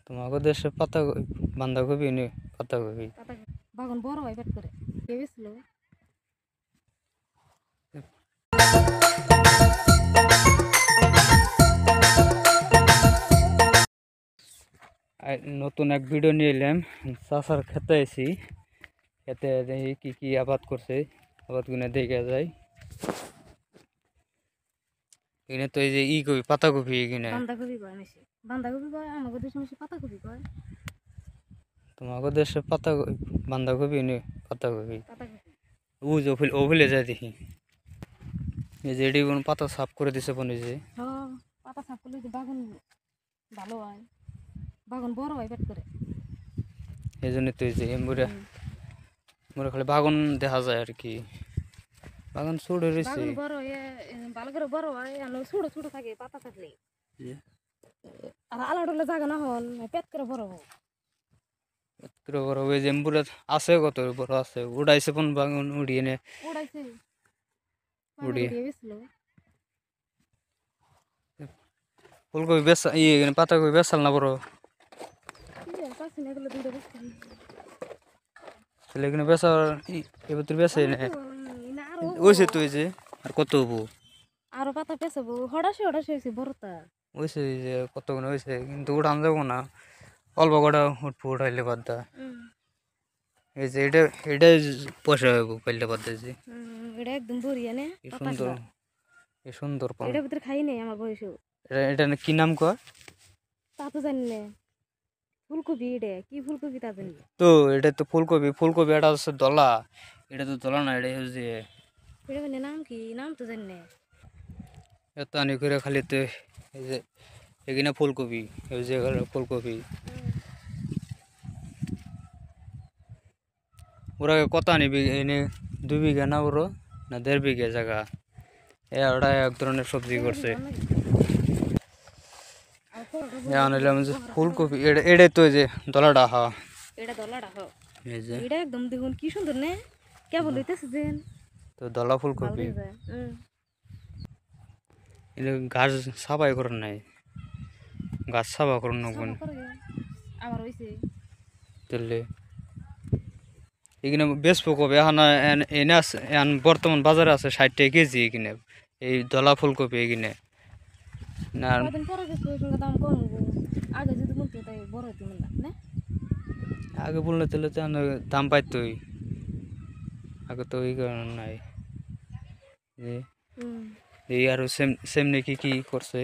তোমাকে দেশে বাঁধাকপি নি পাতাকপি বাগান বড় হয় পেট করে কে বেছিল নতুন এক ভিডিও নিয়ে এলাম। চাষার খেতে এসি, খেতে দেখি কি কি আবাদ করছে, আবাদগুলো দেখে যায়। এখানে তো এই যে কপি পাতাকপি, এখানে বাঁধাকপি কয় বেশি, বাঁধাকপি কয় আমাদের দেশে বেশি পাতাকপি কয়। তোমাকে দেশে বাঁধাকপি নি পাতাকপি পাতাকপি ওভুলে যায় দেখি। এই যে এটি কোনো পাতা সাফ করে দিছে বনে যে পাতা সাফ করলে বাগান ভালো হয়, বাগান বড় হয় পেট করে। এই জন্য তো এই যে মোরে খালি বাগান দেখা যায় আর কি। বাগান ছোট রয়েছে, বাগান বড় হয়ে ভালো করে বড় হয়, ছোট ছোট থাকে পাতা থাকলে। আর আলাদা জায়গা না হন পেট করে বড় হয়। বড় ওই যে এমবুরে আছে, কত বড় আছে, উড়াইছে কোন বাগান উড়িয়ে নে উড়াইছে উড়িয়ে বেছিল ফুলকপি বেচা পাতাকপি বেচাল না বড় তাহলে এখানে বেচার এবার বেচে নে ওইছে তো এই যে আর কত হবো আরো পাতা পেছাবো হড়াশি হড়াশি হয়েছে বড়টা ওইছে যে কতগুলো হয়েছে, কিন্তু উঠান যাবো না, অল্প কটা উঠবো, উঠাইলে বাদ দা। এই যে এটা পয়সা হইব পাইলে বাদ যে এটা একদম বড়িয়া নে সুন্দর, সুন্দর এটার ভিতরে খাই নাই আমার বয়সেও। এটা কি নাম কয় তা তো জানি না, ফুলকপি এটা কি ফুলকপি তা জানি তো। এটা তো ফুলকপি, ফুলকপি এটা হচ্ছে দলা, এটা তো দলা না, এটা হচ্ছে এটা মানে নাম কি, নাম তো জানি না। এত আনি করে খালি তো এই যে এখানে ফুলকপি, এই যে ফুলকপি ওরা কত আনিবি এনে 2 বিঘা না ওর না 1.5 বিঘা জায়গা, ওরা এক ধরনের সবজি করছে। আনিলাম যে ফুলকপি, এটাই তো যে দলাটা, হ্যাঁ এটা দলাটা হ, এই যে এটা একদম দেখুন কি সুন্দর নে, কেবল হইতেছে যেন তো দলা ফুলকপি। এটা গাছ সাফাই করেন নাই, গাছ সাফা করুন না আমার হইছে তাহলে এখানে বেচবো কবে? এখন এনে আছে, এখন বর্তমান বাজারে আছে 60 টাকা কেজি এখানে এই দলা ফুলকপি এখানে না। কদিন পরে দাম কম হবো, আগে যদি বলতো তাই বড় হইতে না। আগে বললে তাহলে তো দাম পাইতই, আগে তো এই কারণ নাই যে এই আরো সেম নাকি কি করছে।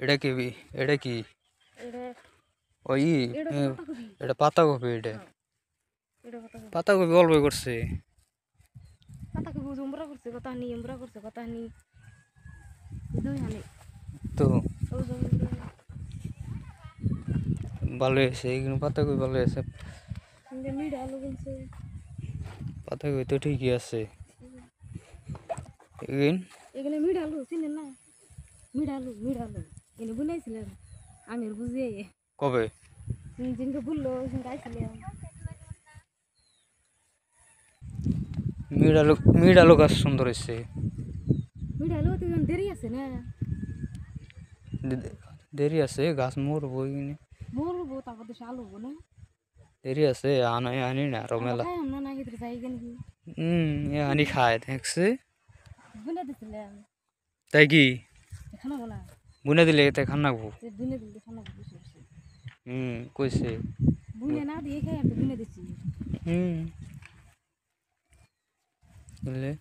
এটা কি, এটা কি ওই এটা পাতাকপি, এটা পাতাকপি অল্প করছে, পাতাকপি উমরা করছে কত হানি, উমরা করছে কত হানি দুই হানি তো ভালো হয়েছে এগুলো, পাতাকপি ভালো হয়েছে, পাতাকপি তো ঠিকই আছে। এখানে মিঠা আলু চিনেন না, মিঠা আলু এনে বুনাইছিলেন আমি বুঝিয়ে কবে জিনকে বললো গাইছিলাম। মিড আলু গাছ সুন্দর হয়েছে, মিঠা আলু তো দেরি আছে না, দেরি আছে, গাছ মরবো মরবো তারপর দেশে আলু হবো না, দেরি আছে, আনি না আরো মেলা। না আনি খায় দেখছে বুনে দিছিলাম তাই কি খানাবো না, বুনে দিলে এতে খান নাকবো। বুনে দিলে খানাবো বসে বসে কইছে বুনে না দিয়ে খাই, আমি বুনে দিচ্ছি। বুঝলে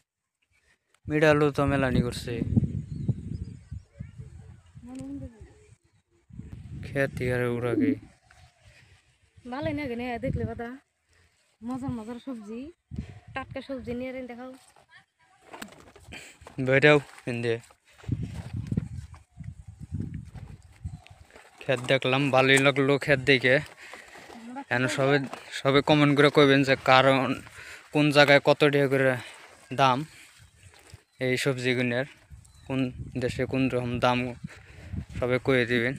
মিড আলু তো মেলানি করছে, খেতে আর ওরাকে ভালোই না কেন দেখলে বাদা মজার মজার সবজি, টাটকা সবজি নিয়ে দেখাও বেটাও কিনতে খেত দেখলাম, ভালোই লাগলো খেত দেখে। এখন সবে কমেন্ট করে কইবেন যে কারণ কোন জায়গায় কত টাকা করে দাম এই সবজিগুলোর, কোন দেশে কোন রকম দাম সবে কয়ে দিবেন।